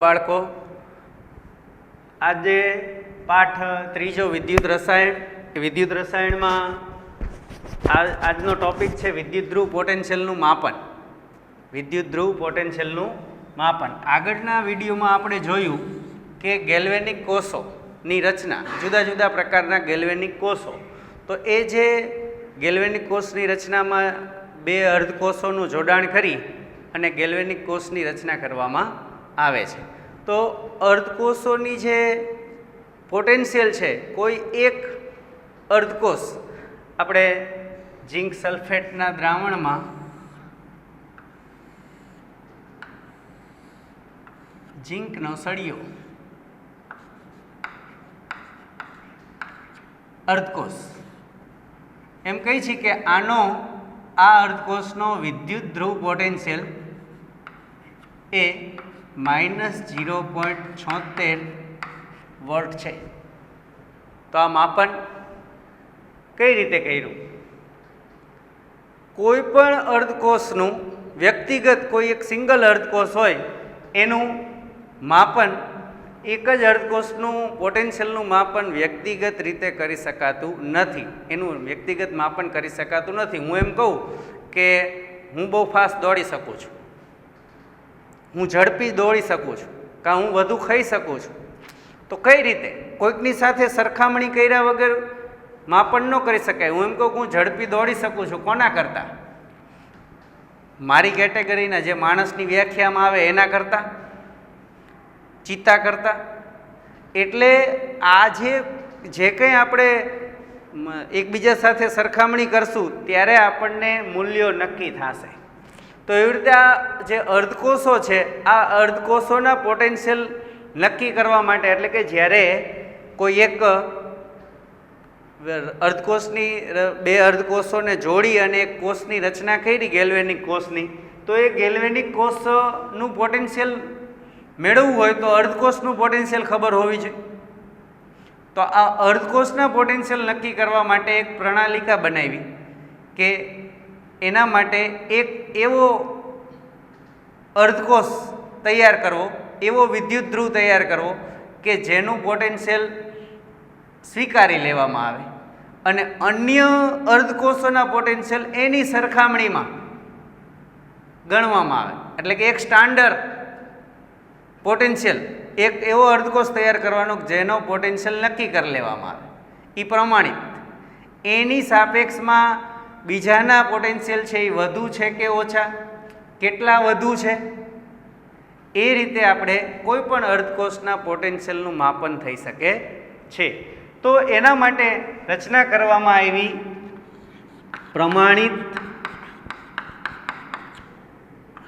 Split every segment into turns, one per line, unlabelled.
બાળકો, આજે પાઠ ત્રીજો વિદ્યુત રસાયણમાં આજનો ટોપિક છે વિદ્યુત ધ્રુવ પોટેન્શિયલનું માપન. વિદ્યુત ધ્રુવ પોટેન્શિયલનું માપન. આગળના વિડીયોમાં આપણે જોયું કે ગેલ્વેનિક કોષોની રચના, જુદા જુદા પ્રકારના ગેલ્વેનિક કોષો. તો એ જે ગેલ્વેનિક કોષની રચનામાં બે અર્ધકોષોનું જોડાણ કરી અને ગેલ્વેનિક કોષની રચના કરવામાં આવે છે. તો અર્ધકોષોની જે પોટેન્શિયલ છે, કોઈ એક અર્ધકોષ આપણે ઝીંક સલ્ફેટના દ્રાવણમાં ઝીંકનો સળિયો અર્ધકોષ એમ કહી છે કે આ અર્ધકોષનો વિદ્યુત ધ્રુવ પોટેન્શિયલ એ -0.76 વોલ્ટ છે. તો આ માપન કઈ રીતે કર્યું? કોઈ પણ અર્ધકોષનું વ્યક્તિગત કોઈ એક સિંગલ અર્ધકોષ હોય એનું માપન, એક જ અર્ધકોષનું પોટેન્શિયલનું માપન વ્યક્તિગત રીતે કરી શકાતું નથી. એનું વ્યક્તિગત માપન કરી શકાતું નથી. હું એમ કહું કે હું બહુ ફાસ્ટ દોડી શકું છું, હું ઝડપી દોડી શકું છું, કાં હું વધુ ખાઈ શકું છું. તો કઈ રીતે? કોઈકની સાથે સરખામણી કર્યા વગર માપન ન કરી શકાય. હું એમ કહું કે હું ઝડપી દોડી શકું છું, કોના કરતાં? મારી કેટેગરીના જે માણસની વ્યાખ્યામાં આવે એના કરતાં, ચિત્તા કરતાં. એટલે આ જે કંઈ આપણે એકબીજા સાથે સરખામણી કરશું ત્યારે આપણને મૂલ્યો નક્કી થશે. તો એવી રીતે આ જે અર્ધકોષો છે, આ અર્ધકોષોના પોટેન્શિયલ નક્કી કરવા માટે, એટલે કે જ્યારે કોઈ એક અર્ધકોષની બે અર્ધકોષોને જોડી અને એક કોષની રચના કરી ગેલ્વેનિક કોષની, તો એ ગેલ્વેનિક કોષનું પોટેન્શિયલ મેળવવું હોય તો અર્ધકોષનું પોટેન્શિયલ ખબર હોવી જોઈએ. તો આ અર્ધકોષના પોટેન્શિયલ નક્કી કરવા માટે એક પ્રણાલિકા બનાવી કે એના માટે એક એવો અર્ધકોષ તૈયાર કરવો, એવો વિદ્યુત ધ્રુવ તૈયાર કરવો કે જેનું પોટેન્શિયલ સ્વીકારી લેવામાં આવે અને અન્ય અર્ધકોષોના પોટેન્શિયલ એની સરખામણીમાં ગણવામાં આવે. એટલે કે એક સ્ટાન્ડર્ડ પોટેન્શિયલ, એક એવો અર્ધકોષ તૈયાર કરવાનો જેનો પોટેન્શિયલ નક્કી કરી લેવામાં આવે, એ પ્રમાણિત. એની સાપેક્ષમાં બીજાના પોટેન્શિયલ છે એ વધુ છે કે ઓછા, કેટલા વધુ છે, એ રીતે આપણે કોઈ પણ અર્ધકોષના પોટેન્શિયલનું માપન થઈ શકે છે. તો એના માટે રચના કરવામાં આવી પ્રમાણિત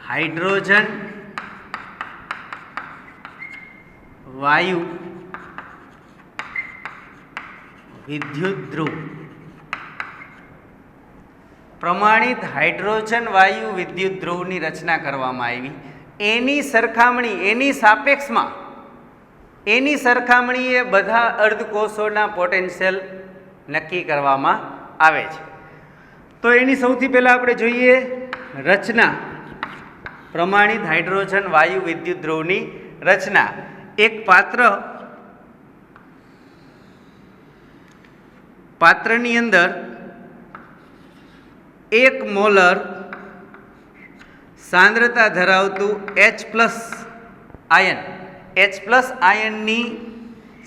હાઇડ્રોજન વાયુ વિદ્યુત ધ્રુવ. પ્રમાણિત હાઇડ્રોજન વાયુ વિદ્યુત ધ્રુવની રચના કરવામાં આવી. એની સરખામણી, એની સાપેક્ષમાં, એની સરખામણીએ બધા અર્ધકોષોના પોટેન્શિયલ નક્કી કરવામાં આવે છે. તો એની સૌથી પહેલાં આપણે જોઈએ રચના. પ્રમાણિત હાઇડ્રોજન વાયુ વિદ્યુત ધ્રુવની રચના. એક પાત્રની અંદર 1 મોલર સાંદ્રતા ધરાવતું H+ આયનની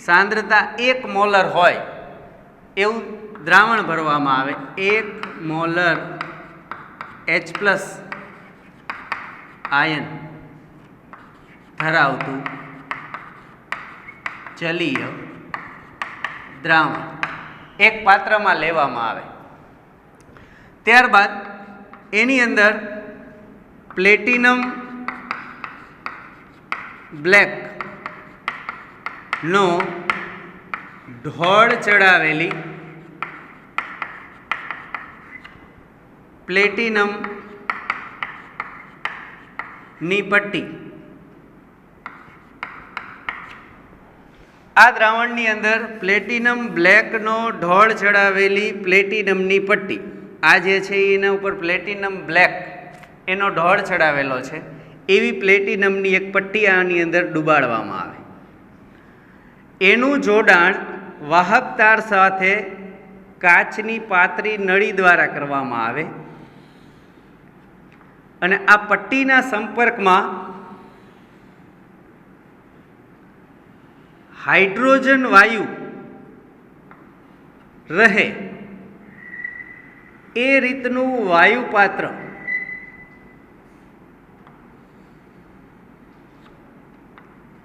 સાંદ્રતા 1 મોલર હોય એવું દ્રાવણ ભરવામાં આવે. 1 મોલર H+ આયન ધરાવતું જલીય દ્રાવણ એક પાત્રમાં લેવામાં આવે. ત્યારબાદ એની અંદર પ્લેટિનમ બ્લેક નો ઢોળ ચડાવેલી પ્લેટિનમ ની પટ્ટી. આ દ્રાવણની અંદર પ્લેટિનમ બ્લેકનો ઢોળ ચડાવેલી પ્લેટિનમની પટ્ટી, આ જે છે એના ઉપર પ્લેટિનમ બ્લેક એનો ઢોળ ચડાવેલો છે, એવી પ્લેટિનમની એક પટ્ટી આની અંદર ડુબાડવામાં આવે. એનું જોડાણ વાહક તાર સાથે કાચની પાતળી નળી દ્વારા કરવામાં આવે અને આ પટ્ટીના સંપર્કમાં હાઇડ્રોજન વાયુ રહે એ રીતનું વાયુપાત્ર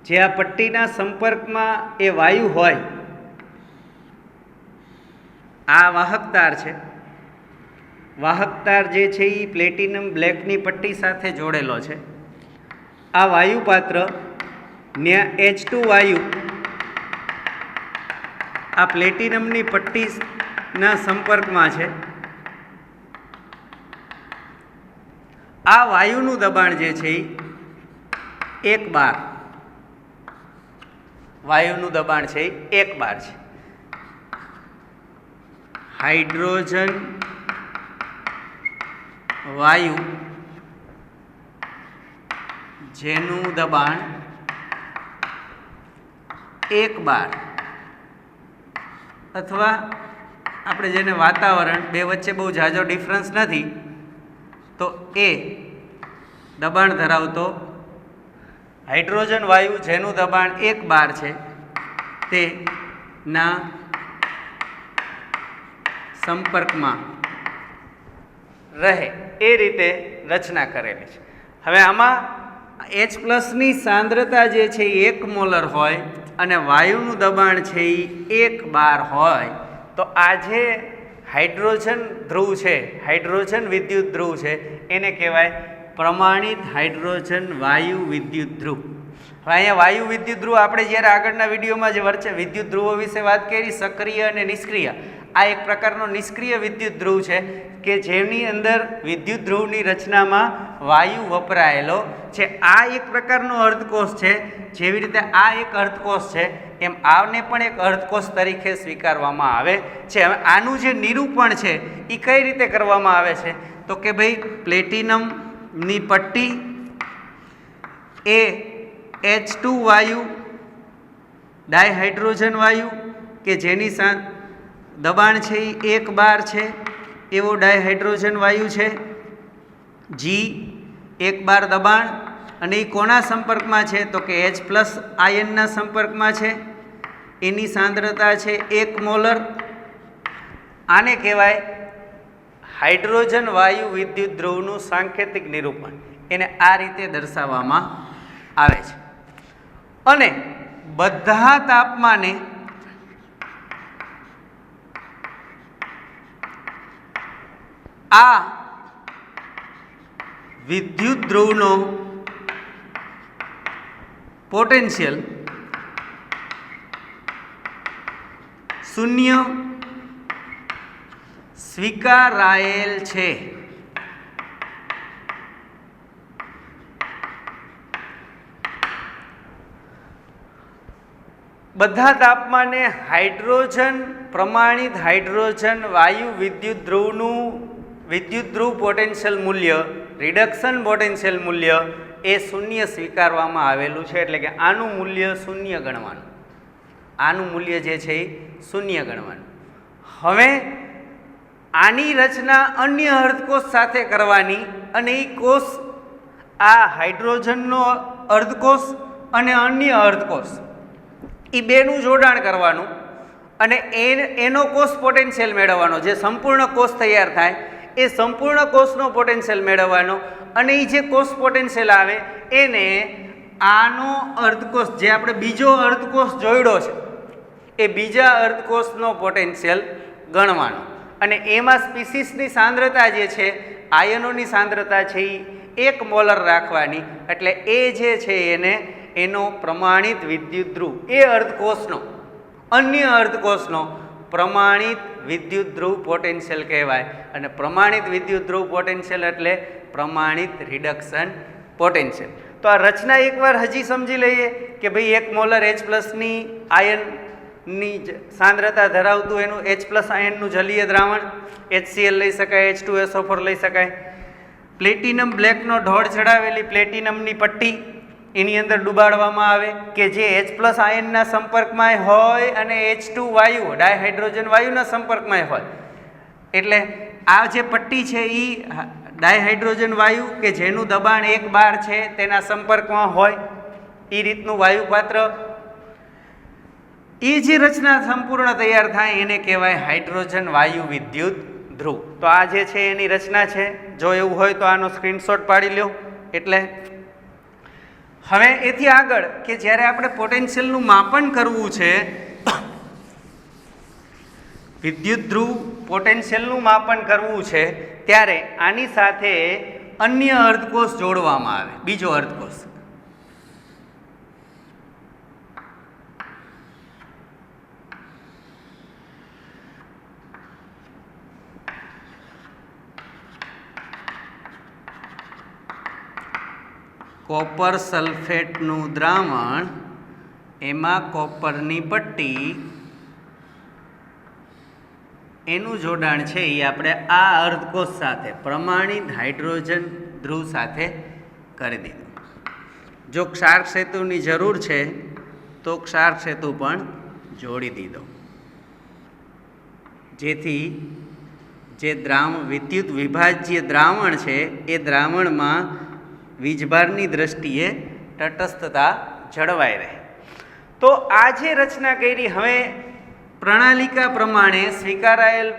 જે આ પટ્ટીના સંપર્કમાં એ વાયુ હોય, આ વાહકતાર છે. વાહકતાર જે છે એ પ્લેટિનમ બ્લેકની પટ્ટી સાથે જોડેલો છે. આ વાયુપાત્ર ને H2 વાયુ આ પ્લેટિનમની પટ્ટીના સંપર્કમાં છે. આ વાયુનું દબાણ જે છે એ 1 બાર, વાયુનું દબાણ છે એ 1 બાર છે. હાઇડ્રોજન વાયુ જેનું દબાણ 1 બાર અથવા આપણે જેને વાતાવરણ, બે વચ્ચે બહુ ઝાઝો ડિફરન્સ નથી, તો એ દબાણ ધરાવતો હાઇડ્રોજન વાયુ જેનું દબાણ 1 બાર છે તેના સંપર્કમાં રહે એ રીતે રચના કરેલી છે. હવે આમાં H+ની સાંદ્રતા જે છે એ 1 મોલર હોય અને વાયુનું દબાણ છે એ 1 બાર હોય, તો આ જે હાઇડ્રોજન ધ્રુવ છે, હાઇડ્રોજન વિદ્યુત ધ્રુવ છે, એને કહેવાય પ્રમાણિત હાઇડ્રોજન વાયુ વિદ્યુત ધ્રુવ. હવે અહીંયા વાયુ વિદ્યુત ધ્રુવ આપણે જ્યારે આગળના વિડીયોમાં જે વિદ્યુત ધ્રુવો વિશે વાત કરી, સક્રિય અને નિષ્ક્રિય, આ એક પ્રકારનો નિષ્ક્રિય વિદ્યુત ધ્રુવ છે કે જેની અંદર વિદ્યુત ધ્રુવની રચનામાં વાયુ વપરાયેલો છે. આ એક પ્રકારનો અર્ધકોષ છે. જેવી રીતે આ એક અર્ધકોષ છે એમ આને પણ એક અર્ધકોષ તરીકે સ્વીકારવામાં આવે છે. હવે આનું જે નિરૂપણ છે એ કઈ રીતે કરવામાં આવે છે, તો કે ભાઈ પ્લેટિનમની પટ્ટી એ H2 વાયુ, ડાયહાઇડ્રોજન વાયુ કે જેની દબાણ છે એ 1 બાર છે એવો ડાયહાઇડ્રોજન વાયુ છે. G 1 બાર દબાણ અને એ કોના સંપર્કમાં છે, તો કે H+ આયનના સંપર્કમાં છે. એની સાંદ્રતા છે 1 મોલર. આને કહેવાય હાઇડ્રોજન વાયુ વિદ્યુત ધ્રુવનું સાંકેતિક નિરૂપણ. એને આ રીતે દર્શાવવામાં આવે છે. અને બધા તાપમાને આ વિદ્યુત ધ્રુવનો પોટેન્શિયલ 0 સ્વીકારાયેલ છે. બધા તાપમાને હાઇડ્રોજન, પ્રમાણિત હાઇડ્રોજન વાયુ વિદ્યુત ધ્રુવનું વિદ્યુત ધ્રુવ પોટેન્શિયલ મૂલ્ય, રિડક્શન પોટેન્શિયલ મૂલ્ય એ 0 સ્વીકારવામાં આવેલું છે. એટલે કે આનું મૂલ્ય 0 ગણવાનું. આનું મૂલ્ય જે છે એ 0 ગણવાનું. હવે આની રચના અન્ય અર્ધકોષ સાથે કરવાની અને એ કોષ, આ હાઇડ્રોજનનો અર્ધકોષ અને અન્ય અર્ધકોષ, એ બેનું જોડાણ કરવાનું અને એનો કોષ પોટેન્શિયલ મેળવવાનો. જે સંપૂર્ણ કોષ તૈયાર થાય એ સંપૂર્ણ કોષનો પોટેન્શિયલ મેળવવાનો અને એ જે કોષ પોટેન્શિયલ આવે એને આનો અર્ધકોષ, જે આપણે બીજો અર્ધકોષ જોડ્યો છે, એ બીજા અર્ધકોષનો પોટેન્શિયલ ગણવાનો. અને એમાં સ્પીસીસની સાંદ્રતા જે છે, આયનોની સાંદ્રતા છે એ 1 મોલર રાખવાની. એટલે એ જે છે એનો પ્રમાણિત વિદ્યુત ધ્રુવ, એ અર્ધકોષનો અન્ય અર્ધકોષનો પ્રમાણિત વિદ્યુત ધ્રુવ પોટેન્શિયલ કહેવાય. અને પ્રમાણિત વિદ્યુત ધ્રુવ પોટેન્શિયલ એટલે પ્રમાણિત રિડક્શન પોટેન્શિયલ. તો આ રચના એકવાર હજી સમજી લઈએ કે ભાઈ 1 મોલર H+ની આયનની સાંદ્રતા ધરાવતું એનું H+ આયનનું જલીય દ્રાવણ HCl લઈ શકાય, H2SO4 લઈ શકાય. પ્લેટિનમ બ્લેકનો ઢોળ ચડાવેલી પ્લેટિનમની પટ્ટી એની અંદર ડુબાડવામાં આવે કે જે H+ આયનના સંપર્કમાં હોય અને H2 વાયુ ડાયહાઇડ્રોજન વાયુના સંપર્કમાં હોય. એટલે આ જે પટ્ટી છે એ ડાયહાઇડ્રોજન વાયુ કે જેનું દબાણ 1 બાર છે તેના સંપર્કમાં હોય એ રીતનું વાયુ પાત્ર. એ જે રચના સંપૂર્ણ તૈયાર થાય એને કહેવાય હાઇડ્રોજન વાયુ વિદ્યુત ધ્રુવ. તો આ જે છે એની રચના છે. જો એવું હોય તો આનો સ્ક્રીનશોટ પાડી લો. એટલે હવે એથી આગળ કે જ્યારે આપણે પોટેન્શિયલનું માપન કરવું છે, વિદ્યુત ધ્રુવ પોટેન્શિયલનું માપન કરવું છે, ત્યારે આની સાથે અન્ય અર્ધકોષ જોડવામાં આવે. બીજો અર્ધકોષ કોપર સલ્ફેટનું દ્રાવણ, એમાં કોપરની પટ્ટી, એનું જોડાણ છે એ આપણે આ અર્ધકોષ સાથે પ્રમાણિત હાઇડ્રોજન ધ્રુવ સાથે કરી દીધું. જો ક્ષાર સેતુની જરૂર છે તો ક્ષાર સેતુ પણ જોડી દીધો, જેથી જે વિદ્યુત વિભાજ્ય દ્રાવણ છે એ દ્રાવણમાં વીજભારની દ્રષ્ટિએ તટસ્થતા જળવાઈ રહે. તો આ જે રચના કરી, હવે પ્રણાલિકા પ્રમાણે સ્વીકારાયેલ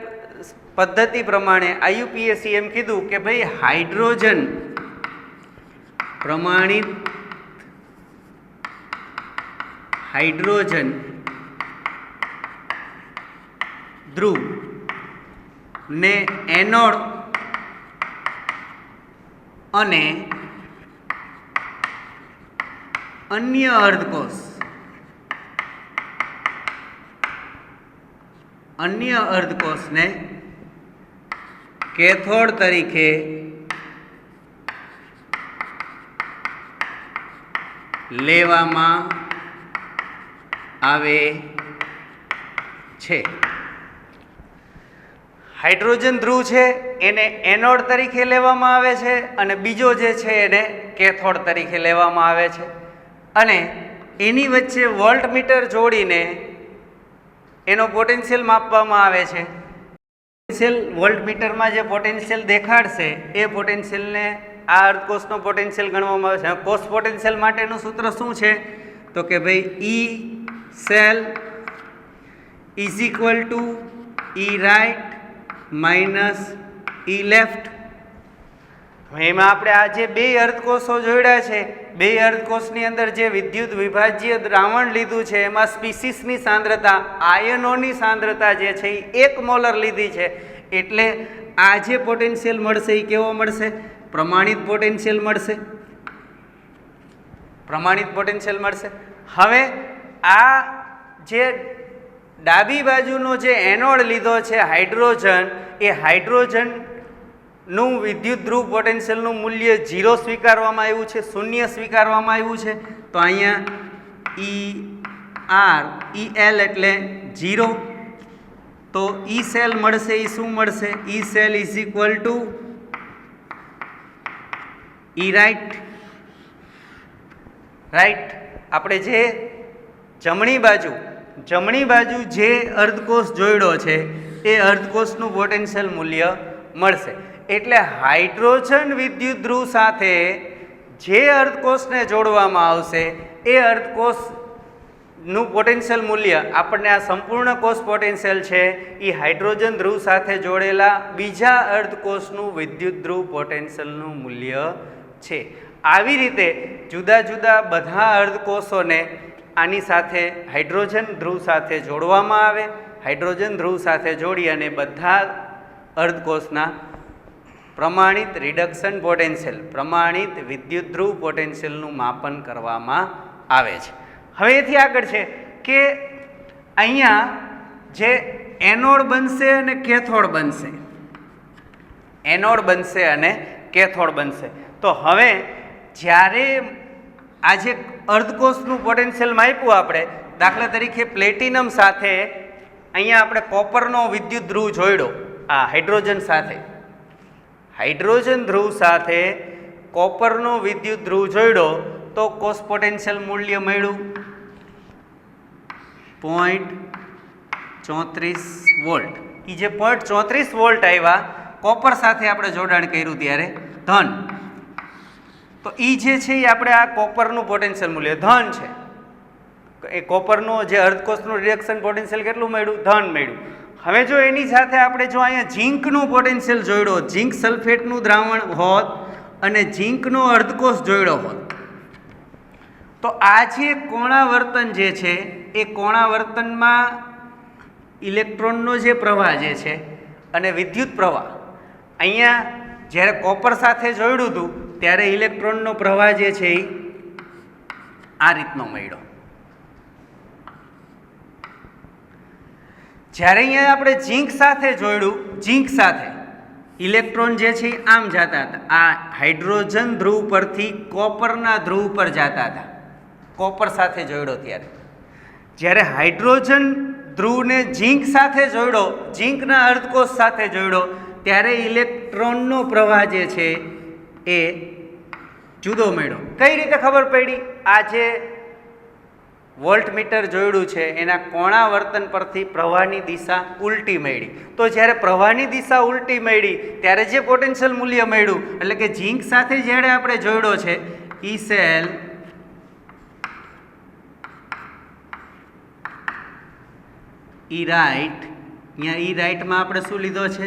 પદ્ધતિ પ્રમાણે IUPAC એમ કીધું કે ભાઈ હાઇડ્રોજન પ્રમાણિત હાઇડ્રોજન ધ્રુવ ને એનોડ અને અન્ય અર્ધકોષને કેથોડ તરીકે લેવામાં આવે છે. હાઇડ્રોજન ધ્રુવ છે એને એનોડ તરીકે લેવામાં આવે છે અને બીજો જે છે એને કેથોડ તરીકે લેવામાં આવે છે. અને એની વચ્ચે વોલ્ટમીટર જોડીને એનો પોટેન્શિયલ માપવામાં આવે છે. વોલ્ટમીટરમાં જે પોટેન્શિયલ દેખાડશે એ પોટેન્શિયલને આ અર્ધકોષનો પોટેન્શિયલ ગણવામાં આવે છે. કોષ પોટેન્શિયલ માટેનું સૂત્ર શું છે? તો કે ભાઈ E cell is equal to E right minus E left. એમાં આપણે આ જે બે અર્ધકોષો જોડ્યા છે, બે અર્ધકોષની અંદર જે વિદ્યુત વિભાજ્ય દ્રાવણ લીધું છે એમાં સ્પીસીસની સાંદ્રતા, આયનોની સાંદ્રતા જે છે એ 1 મોલર લીધી છે. એટલે આ જે પોટેન્શિયલ મળશે એ કેવો મળશે? પ્રમાણિત પોટેન્શિયલ મળશે. પ્રમાણિત પોટેન્શિયલ મળશે. હવે આ જે ડાબી બાજુનો જે એનોડ લીધો છે હાઇડ્રોજન, એ હાઇડ્રોજનનું વિદ્યુત ધ્રુવ પોટેન્શિયલનું મૂલ્ય 0 સ્વીકારવામાં આવ્યું છે, 0 સ્વીકારવામાં આવ્યું છે. તો અહીંયા EL એટલે 0. તો E સેલ મળશે, એ શું મળશે? E cell is equal to E right. આપણે જે જમણી બાજુ જે અર્ધકોષ જોડ્યો છે એ અર્ધકોષનું પોટેન્શિયલ મૂલ્ય મળશે. એટલે હાઇડ્રોજન વિદ્યુત ધ્રુવ સાથે જે અર્ધકોષને જોડવામાં આવશે એ અર્ધકોષનું પોટેન્શિયલ મૂલ્ય આપણને આ સંપૂર્ણ કોષ પોટેન્શિયલ છે એ હાઇડ્રોજન ધ્રુવ સાથે જોડેલા બીજા અર્ધકોષનું વિદ્યુત ધ્રુવ પોટેન્શિયલનું મૂલ્ય છે. આવી રીતે જુદા જુદા બધા અર્ધકોષોને આની સાથે હાઇડ્રોજન ધ્રુવ સાથે જોડવામાં આવે. હાઇડ્રોજન ધ્રુવ સાથે જોડી અને બધા અર્ધકોષના પ્રમાણિત રિડક્શન પોટેન્શિયલ, પ્રમાણિત વિદ્યુત ધ્રુવ પોટેન્શિયલનું માપન કરવામાં આવે છે. હવે એથી આગળ છે કે અહીંયા જે એનોડ બનશે અને કેથોડ બનશે, એનોડ બનશે અને કેથોડ બનશે. તો હવે જ્યારે આજે અર્ધકોષનું પોટેન્શિયલ માપ્યું આપણે, દાખલા તરીકે પ્લેટિનમ સાથે અહીંયા આપણે કોપરનો વિદ્યુત ધ્રુવ જોડ્યો આ હાઇડ્રોજન સાથે. હાઇડ્રોજન ધ્રુવ સાથે કોપરનો વિદ્યુત ધ્રુવ જોડ્યો તો કોસ પોટેન્શિયલ મૂલ્ય મળ્યું 0.34 વોલ્ટ. એ જે 0.34 વોલ્ટ આવ્યા કોપર સાથે આપણે જોડાણ કર્યું ત્યારે ધન, તો એ જે છે એ આપણે આ કોપરનું પોટેન્શિયલ મૂલ્ય ધન છે. એ કોપરનું જે અર્ધકોષનું રિડક્શન પોટેન્શિયલ કેટલું મળ્યું? ધન મળ્યું. હવે જો એની સાથે આપણે જો અહીંયા ઝીંકનું પોટેન્શિયલ જોડ્યો, ઝીંક સલ્ફેટનું દ્રાવણ હોત અને ઝીંકનો અર્ધકોષ જોડ્યો હોત, તો આ જે કોણાવર્તન જે છે એ કોણાવર્તનમાં ઇલેક્ટ્રોનનો જે પ્રવાહ જે છે અને વિદ્યુત પ્રવાહ, અહીંયા જ્યારે કોપર સાથે જોડ્યું હતું ત્યારે ઇલેક્ટ્રોનનો પ્રવાહ જે છે એ આ રીતનો મળ્યો. જ્યારે અહીંયા આપણે ઝીંક સાથે જોડ્યું, ઝીંક સાથે ઇલેક્ટ્રોન જે છે એ આમ જતા હતા, આ હાઇડ્રોજન ધ્રુવ પરથી કોપરના ધ્રુવ પર જતા હતા. કોપર સાથે જોડ્યો ત્યારે જ્યારે હાઇડ્રોજન ધ્રુવને ઝીંક સાથે જોડ્યો, ઝીંકના અર્ધકોષ સાથે જોડ્યો, ત્યારે ઇલેક્ટ્રોનનો પ્રવાહ જે છે એ જુદો મળ્યો. કઈ રીતે ખબર પડી? આ જે વોલ્ટમીટર જોડ્યું છે એના કોણાવર્તન પરથી પ્રવાહની દિશા ઉલટી મળી. તો જ્યારે પ્રવાહની દિશા ઉલટી મળી ત્યારે જે પોટેન્શિયલ મૂલ્ય મળ્યું, એટલે કે ઝીંક સાથે જ્યારે આપણે જોડ્યો છે ઈ સેલ ઈ રાઈટ, અહીંયા ઈ રાઈટમાં આપણે શું લીધો છે?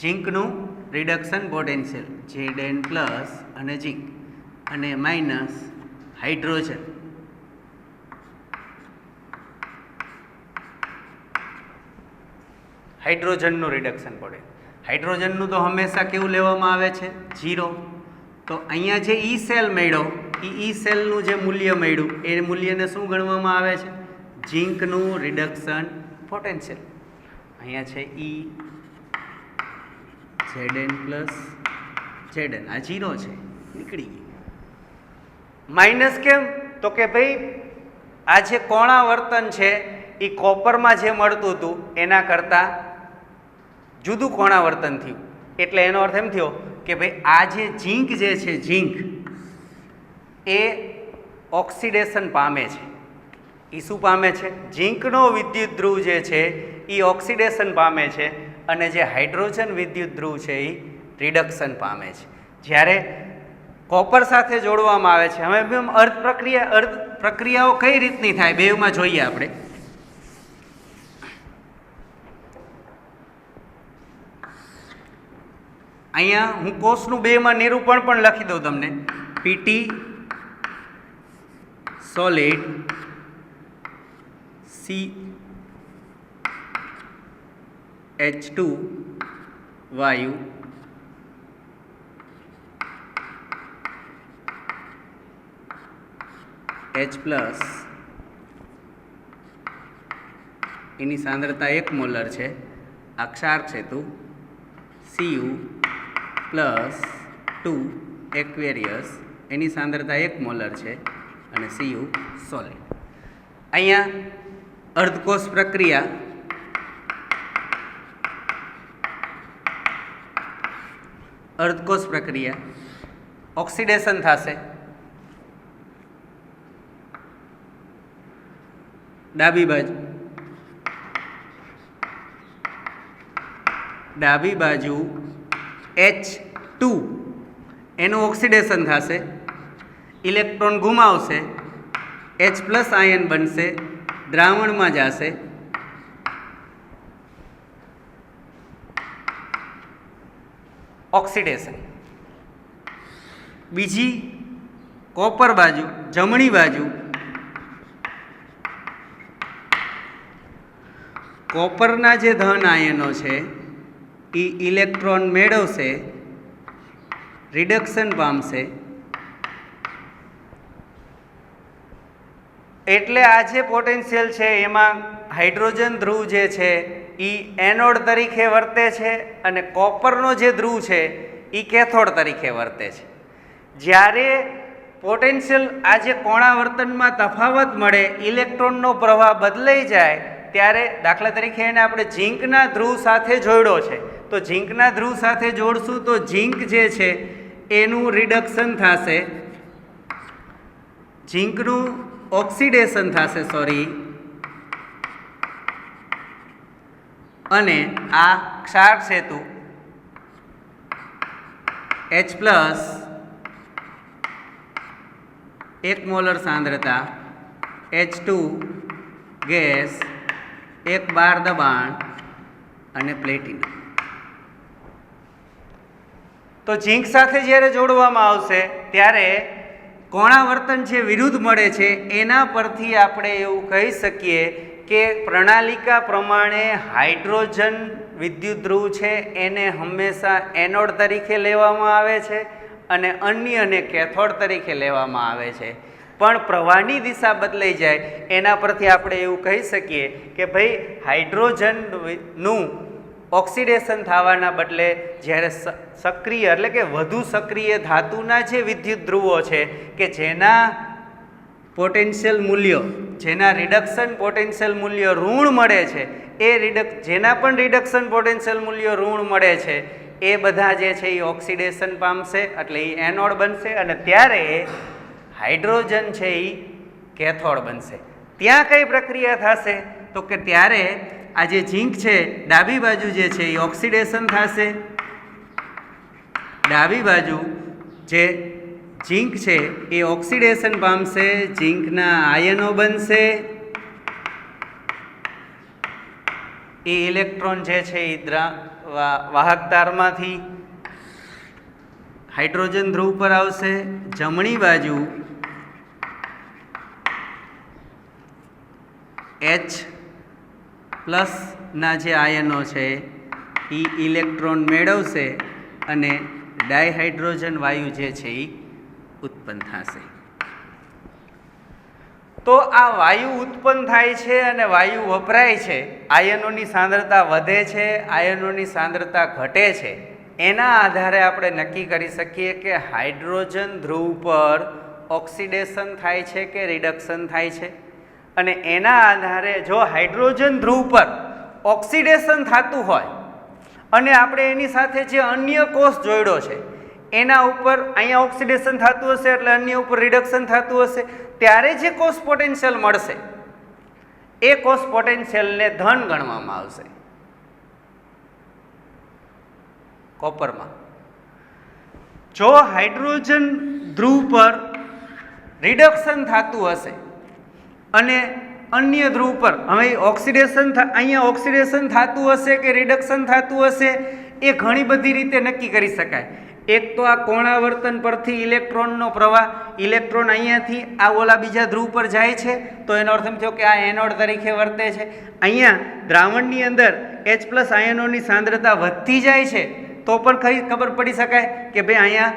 ઝીંકનું રિડક્શન પોટેન્શિયલ Zn પ્લસ અને ઝીંક અને માઇનસ હાઇડ્રોજન. હાઇડ્રોજનનું રિડક્શન પોટેન્શિયલ, હાઇડ્રોજનનું તો હંમેશા કેવું લેવામાં આવે છે? 0. તો અહીંયા જે ઈ સેલ મળ્યો, ઈ સેલનું જે મૂલ્ય મળ્યું એ મૂલ્યને શું ગણવામાં આવે છે? ઝીંકનું રિડક્શન પોટેન્શિયલ. અહીંયા છે ઈ Zn પ્લસ Zn, આ 0 છે, નીકળી ગઈ. માઇનસ કેમ? તો કે ભાઈ આ જે કોણાવર્તન છે એ કોપરમાં જે મળતું હતું એના કરતાં જુદું કોણાવર્તન થયું, એટલે એનો અર્થ એમ થયો કે ભાઈ આ જે ઝીંક જે છે, ઝીંક એ ઓક્સિડેશન પામે છે. એ શું પામે છે? ઝીંકનો વિદ્યુત ધ્રુવ જે છે એ ઓક્સિડેશન પામે છે અને જે હાઇડ્રોજન વિદ્યુત ધ્રુવ છે એ રિડક્શન પામે છે. જ્યારે કોપર સાથે જોડવામાં આવે છે, હવે અર્ધ પ્રક્રિયાઓ કઈ રીતની થાય બેમાં જોઈએ આપણે. અહીંયા હું કોષનું બેમાં નિરૂપણ પણ લખી દઉં તમને. પીટી સોલિડ CH2 વાયુ H પ્લસ, એની સાંદ્રતા 1 મોલર છે. આ ક્ષાર છે તું Cu પ્લસ 2 એક્વેરિયસ, એની સાંદ્રતા 1 મોલર છે અને Cu સોલિડ. અહીંયા અર્ધકોષ પ્રક્રિયા, અર્ધકોષ પ્રક્રિયા ઓક્સિડેશન થશે. ડાબી બાજુ H2 એનું ઓક્સિડેશન થશે, ઇલેક્ટ્રોન ગુમાવશે, H પ્લસ આયન બનશે, દ્રાવણમાં જશે. ઓક્સિડેશન. બીજી કોપર બાજુ, જમણી બાજુ કોપરના જે ધન આયનો છે એ ઇલેક્ટ્રોન મેળવશે, રિડક્શન પામશે. એટલે આ જે પોટેન્શિયલ છે એમાં હાઇડ્રોજન ધ્રુવ જે છે એ એનોડ તરીકે વર્તે છે અને કોપરનો જે ધ્રુવ છે એ કેથોડ તરીકે વર્તે છે. જ્યારે પોટેન્શિયલ આ જે કોણાવર્તનમાં તફાવત મળે, ઇલેક્ટ્રોનનો પ્રવાહ બદલાઈ જાય ત્યારે દાખલા તરીકે એને આપણે ઝીંકના ધ્રુવ સાથે જોડ્યો છે, તો ઝીંકના ધ્રુવ સાથે જોડશું તો ઝીંક જે છે એનું રિડક્શન થશે, ઝીંકનું ઓક્સિડેશન થશે અને આ ક્ષાર સેતુ H પ્લસ 1 મોલર સાંદ્રતા H2 ગેસ 1 બાર દબાણ અને પ્લેટિનમ. તો ઝીંક સાથે જ્યારે જોડવામાં આવશે ત્યારે કોણાવર્તન જે વિરુદ્ધ મળે છે એના પરથી આપણે એવું કહી શકીએ કે પ્રણાલિકા પ્રમાણે હાઇડ્રોજન વિદ્યુત ધ્રુવ છે એને હંમેશા એનોડ તરીકે લેવામાં આવે છે અને અન્યને કેથોડ તરીકે લેવામાં આવે છે. પણ પ્રવાહની દિશા બદલાઈ જાય એના પરથી આપણે એવું કહી શકીએ કે ભાઈ હાઇડ્રોજનનું ઓક્સિડેશન થવાના બદલે જ્યારે સક્રિય એટલે કે વધુ સક્રિય ધાતુના જે વિદ્યુત ધ્રુવો છે કે જેના પોટેન્શિયલ મૂલ્યો, જેના રિડક્શન પોટેન્શિયલ મૂલ્ય ઋણ મળે છે, જેના પણ રિડક્શન પોટેન્શિયલ મૂલ્ય ઋણ મળે છે એ બધા જે છે એ ઓક્સિડેશન પામશે એટલે એ એનોડ બનશે અને ત્યારે હાઇડ્રોજન છે એ કેથોડ બનશે. ત્યાં કઈ પ્રક્રિયા થશે તો કે ત્યારે આ જે ઝીંક છે ડાબી બાજુ જે છે એ ઓક્સિડેશન થશે, ડાબી બાજુ જે ઝીંક છે એ ઓક્સિડેશન પામશે, ઝીંકના આયનો બનશે, એ ઇલેક્ટ્રોન જે છે એ વાહક તારમાંથી હાઇડ્રોજન ધ્રુવ પર આવશે, જમણી બાજુ H પ્લસના જે આયનો છે એ ઇલેક્ટ્રોન મેળવશે અને ડાયહાઇડ્રોજન વાયુ જે છે એ ઉત્પન્ન થશે. તો આ વાયુ ઉત્પન્ન થાય છે અને વાયુ વપરાય છે, આયનોની સાંદ્રતા વધે છે, આયનોની સાંદ્રતા ઘટે છે, એના આધારે આપણે નક્કી કરી શકીએ કે હાઇડ્રોજન ધ્રુવ પર ઓક્સિડેશન થાય છે કે રિડક્શન થાય છે. અને એના આધારે જો હાઇડ્રોજન ધ્રુવ પર ઓક્સિડેશન થતું હોય અને આપણે એની સાથે જે અન્ય કોષ જોડ્યો છે એના ઉપર અહીંયા ઓક્સિડેશન થતું હશે એટલે અન્ય ઉપર રિડક્શન થતું હશે, ત્યારે જે કોષ પોટેન્શિયલ મળશે એ કોષ પોટેન્શિયલને ધન ગણવામાં આવશે. કોપરમાં જો હાઇડ્રોજન ધ્રુવ પર રિડક્શન થતું હશે અને અન્ય ધ્રુવ પર હવે ઓક્સિડેશન અહીંયા ઓક્સિડેશન થતું હશે કે રિડક્શન થતું હશે એ ઘણી બધી રીતે નક્કી કરી શકાય. એક તો આ કોણાવર્તન પરથી ઇલેક્ટ્રોનનો પ્રવાહ, ઇલેક્ટ્રોન અહીંયાથી આ ઓલા બીજા ધ્રુવ પર જાય છે તો એનો અર્થ એમ થયો કે આ એનોડ તરીકે વર્તે છે. અહીંયા દ્રાવણની અંદર H પ્લસ આયનોની સાંદ્રતા વધતી જાય છે તો પણ કઈ ખબર પડી શકાય કે ભાઈ અહીંયા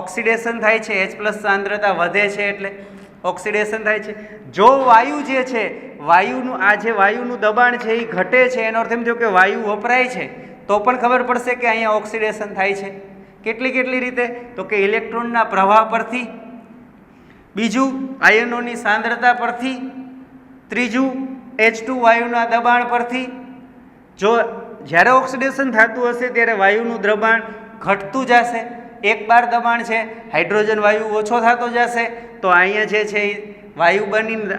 ઓક્સિડેશન થાય છે, H પ્લસ સાંદ્રતા વધે છે એટલે ઓક્સિડેશન થાય છે. જો વાયુ જે છે વાયુનું આ જે વાયુનું દબાણ છે એ ઘટે છે એનો અર્થ એમ થયો કે વાયુ વપરાય છે તો પણ ખબર પડશે કે અહીંયા ઓક્સિડેશન થાય છે. કેટલી રીતે તો કે ઇલેક્ટ્રોનના પ્રવાહ પરથી, બીજું આયનોની સાંદ્રતા પરથી, ત્રીજું H2 વાયુના દબાણ પરથી. જો જ્યારે ઓક્સિડેશન થતું હશે ત્યારે વાયુનું દબાણ ઘટતું જશે, 1 બાર દબાણ છે, હાઇડ્રોજન વાયુ ઓછો થતો જશે તો અહીંયા જે છે એ વાયુ બનીને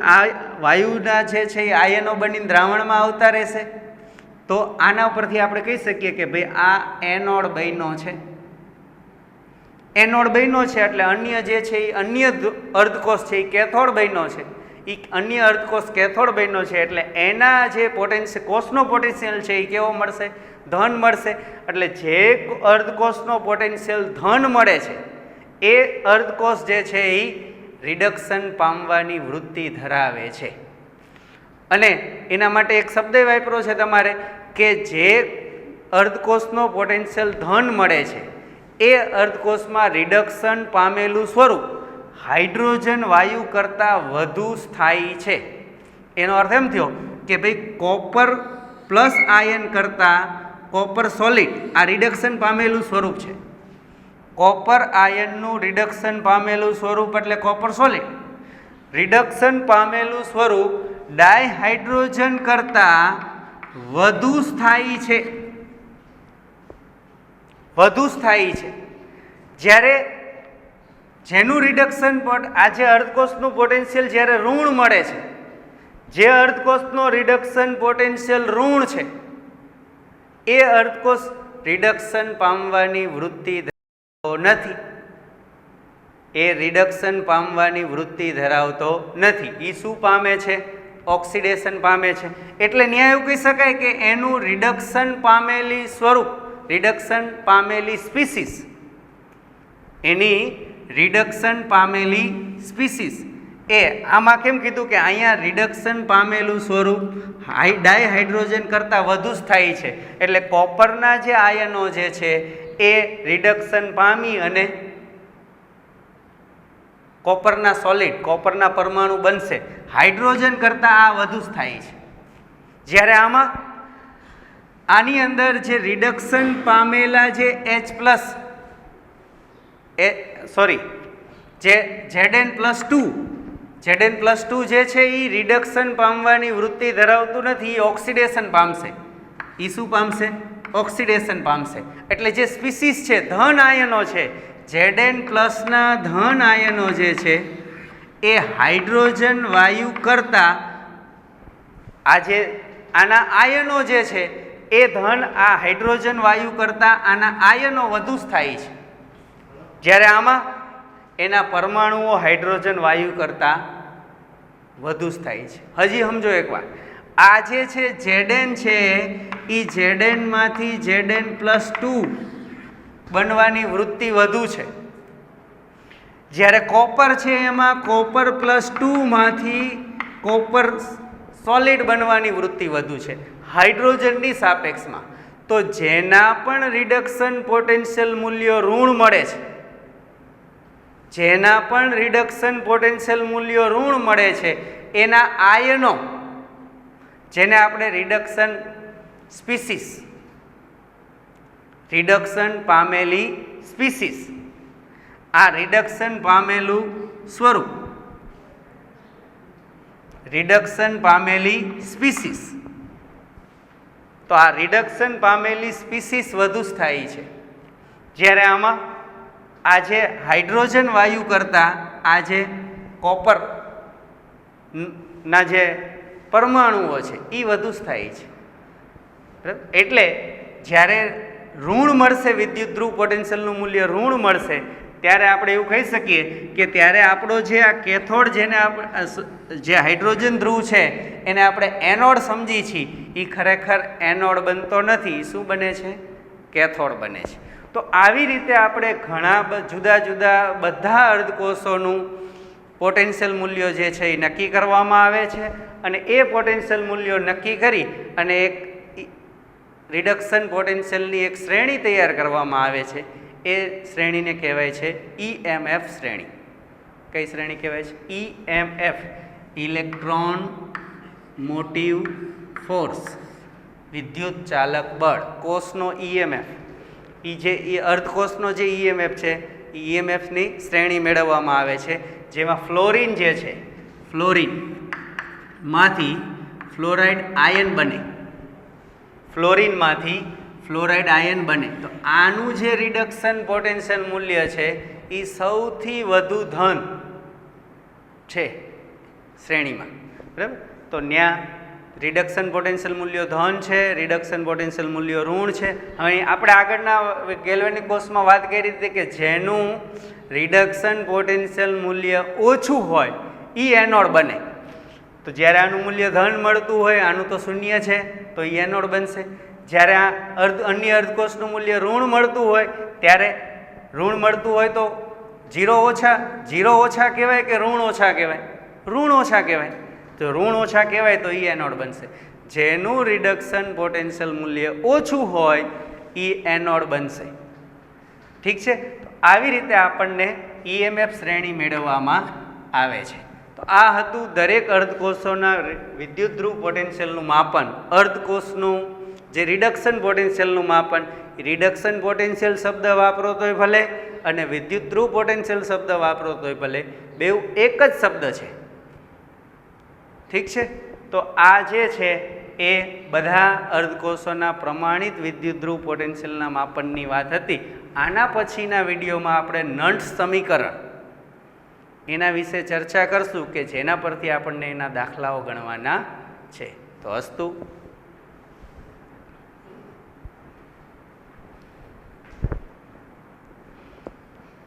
વાયુના જે છે એ આયનો બનીને દ્રાવણમાં આવતા રહેશે. તો આના પરથી આપણે કહી શકીએ કે ભાઈ આ એનોડ બન્યો છે, એનોડ બન્યો છે એટલે અન્ય જે છે એ અન્ય અર્ધકોષ છે એ કેથોડ બન્યો છે, એ અન્ય અર્ધકોષ કેથોડ બન્યો છે એટલે એના જે પોટેન્શિયલ કોષનો પોટેન્શિયલ છે એ કેવો મળશે? ધન મળશે. એટલે જે અર્ધકોષનો પોટેન્શિયલ ધન મળે છે એ અર્ધકોષ જે છે એ રિડક્શન પામવાની વૃત્તિ ધરાવે છે. અને એના માટે એક શબ્દ વાપરો છે તમારે કે જે અર્ધકોષનો પોટેન્શિયલ ધન મળે છે એ અર્ધકોષમાં રિડક્શન પામેલું સ્વરૂપ હાઇડ્રોજન વાયુ કરતાં વધુ સ્થાયી છે. એનો અર્થ એમ થયો કે ભાઈ કોપર પ્લસ આયન કરતાં કોપર સોલિડ આ રિડક્શન પામેલું સ્વરૂપ છે. કોપર આયનનું રિડક્શન પામેલું સ્વરૂપ એટલે કોપર સોલિડ. રિડક્શન પામેલું સ્વરૂપ ડાયહાઇડ્રોજન કરતાં વધુ સ્થાયી છે, વધુ સ્થાયી છે. જ્યારે જેનું રિડક્શન આજે અર્ધકોષનું પોટેન્શિયલ જ્યારે ઋણ મળે છે, જે અર્ધકોષનો રિડક્શન પોટેન્શિયલ ઋણ છે એ અર્ધકોષ રિડક્શન પામવાની વૃત્તિ ધરાવતો નથી. એ રિડક્શન પામવાની વૃત્તિ ધરાવતો નથી. એ શું પામે છે? ઓક્સિડેશન પામે છે. એટલે ન્યાય એવું કહી શકાય કે એનું રિડક્શન પામેલી સ્વરૂપ, રિડક્શન પામેલી સ્પીસીસ, એની રિડક્શન પામેલી સ્પીસીસ એ આમાં કેમ કીધું કે અહીંયા રિડક્શન પામેલું સ્વરૂપ ડાયહાઇડ્રોજન કરતાં વધુ સ્થાયી છે. એટલે કોપરના જે આયનો જે છે એ રિડક્શન પામી અને કોપરના સોલિડ, કોપરના પરમાણુ બનશે. હાઇડ્રોજન કરતાં આ વધુ સ્થાયી છે. જ્યારે આમાં આની અંદર જે રિડક્શન પામેલા જે H+, જે Zn+2, Zn+2 જે છે એ રિડક્શન પામવાની વૃત્તિ ધરાવતું નથી. એ ઓક્સિડેશન પામશે. એ શું પામશે? ઓક્સિડેશન પામશે. એટલે જે સ્પીસીસ છે, ધન આયનો છે, Zn+ના ધન આયનો જે છે એ હાઇડ્રોજન વાયુ કરતાં આજે આના આયનો જે છે એ ધન આ હાઇડ્રોજન વાયુ કરતાં આના આયનો વધુ સ્થાયી છે. જ્યારે આમાં એના પરમાણુઓ હાઇડ્રોજન વાયુ કરતાં વધુ સ્થાયી છે. હજી સમજો એકવાર, આ જે છે Zn છે એ Znમાંથી Zn+2 બનવાની વૃત્તિ વધુ છે. જ્યારે કોપર છે એમાં કોપર+2માંથી કોપર સોલિડ બનવાની વૃત્તિ વધુ છે હાઇડ્રોજનની સાપેક્ષમાં. તો જેના પણ રિડક્શન પોટેન્શિયલ મૂલ્યો ઋણ મળે છે, જેના પણ રિડક્શન પોટેન્શિયલ મૂલ્યો ઋણ મળે છે એના આયનો, જેને આપણે રિડક્શન સ્પીસીસ, રિડક્શન પામેલી સ્પીસીસ, આ રિડક્શન પામેલું સ્વરૂપ, રિડક્શન પામેલી સ્પીસીસ, તો આ રિડક્શન પામેલી સ્પીસીસ વધુ સ્થાયી છે. જ્યારે આમાં આજે હાઇડ્રોજન વાયુ કરતાં આજે કોપર ના જે પરમાણુઓ છે એ વધુ સ્થાયી છે. એટલે જ્યારે ઋણ મળશે, વિદ્યુત ધ્રુવ પોટેન્શિયલનું મૂલ્ય ઋણ મળશે, ત્યારે આપણે એવું કહી શકીએ કે ત્યારે આપણો જે આ કેથોડ, જેને જે હાઇડ્રોજન ધ્રુવ છે એને આપણે એનોડ સમજી છીએ, એ ખરેખર એનોડ બનતો નથી. શું બને છે? કેથોડ બને છે. તો આવી રીતે આપણે ઘણા જુદા જુદા બધા અર્ધકોષોનું પોટેન્શિયલ મૂલ્યો જે છે એ નક્કી કરવામાં આવે છે અને એ પોટેન્શિયલ મૂલ્યો નક્કી કરી અને એક રિડક્શન પોટેન્શિયલની એક શ્રેણી તૈયાર કરવામાં આવે છે. એ શ્રેણીને કહેવાય છે EMF શ્રેણી. કઈ શ્રેણી કહેવાય છે? EMF, ઇલેક્ટ્રોન મોટિવ ફોર્સ, વિદ્યુત ચાલક બળ. કોષનો EMF, જે અર્ધકોષનો જે EMF છે એ EMFની શ્રેણી મેળવવામાં આવે છે. જેમાં ફ્લોરિન જે છે, ફ્લોરિનમાંથી ફ્લોરાઇડ આયન બને, ફ્લોરિનમાંથી ફ્લોરાઇડ આયન બને. તો આનું જે રિડક્શન પોટેન્શિયલ મૂલ્ય છે એ સૌથી વધુ ધન છે શ્રેણીમાં. બરાબર? તો ત્યાં રિડક્શન પોટેન્શિયલ મૂલ્યો ધન છે, રિડક્શન પોટેન્શિયલ મૂલ્યો ઋણ છે. હવે આપણે આગળના ગેલ્વેનિક કોર્સમાં વાત કરી હતી કે જેનું રિડક્શન પોટેન્શિયલ મૂલ્ય ઓછું હોય એ એનોડ બને. તો જ્યારે આનું મૂલ્ય ધન મળતું હોય, આનું તો શૂન્ય છે, તો એ એનોડ બનશે. જ્યારે આ અન્ય અર્ધકોષનું મૂલ્ય ઋણ મળતું હોય, ત્યારે ઋણ મળતું હોય તો 0 ઓછા કહેવાય કે ઋણ ઓછા કહેવાય? ઋણ ઓછા કહેવાય. તો ઋણ ઓછા કહેવાય તો એ એનોડ બનશે. જેનું રિડક્શન પોટેન્શિયલ મૂલ્ય ઓછું હોય એ એનોડ બનશે. ઠીક છે? તો આવી રીતે આપણને EMF શ્રેણી મેળવવામાં આવે છે. તો આ હતું દરેક અર્ધકોષોના વિદ્યુત ધ્રુવ પોટેન્શિયલનું માપન, અર્ધકોષનું જે રિડક્શન પોટેન્શિયલનું માપન. રિડક્શન પોટેન્શિયલ શબ્દ વાપરો તોય ભલે અને વિદ્યુત ધ્રુવ પોટેન્શિયલ શબ્દ વાપરો તોય ભલે, બેઉ એક જ શબ્દ છે. ઠીક છે? તો આ જે છે એ બધા અર્ધકોષોના પ્રમાણિત વિદ્યુતધ્રુવ પોટેન્શિયલના માપનની વાત હતી. આના પછીના વિડીયોમાં આપણે નોલ્ડ્સ સમીકરણ એના વિશે ચર્ચા કરશું કે જેના પરથી આપણને એના દાખલાઓ ગણવાના છે. તો અસ્તુ.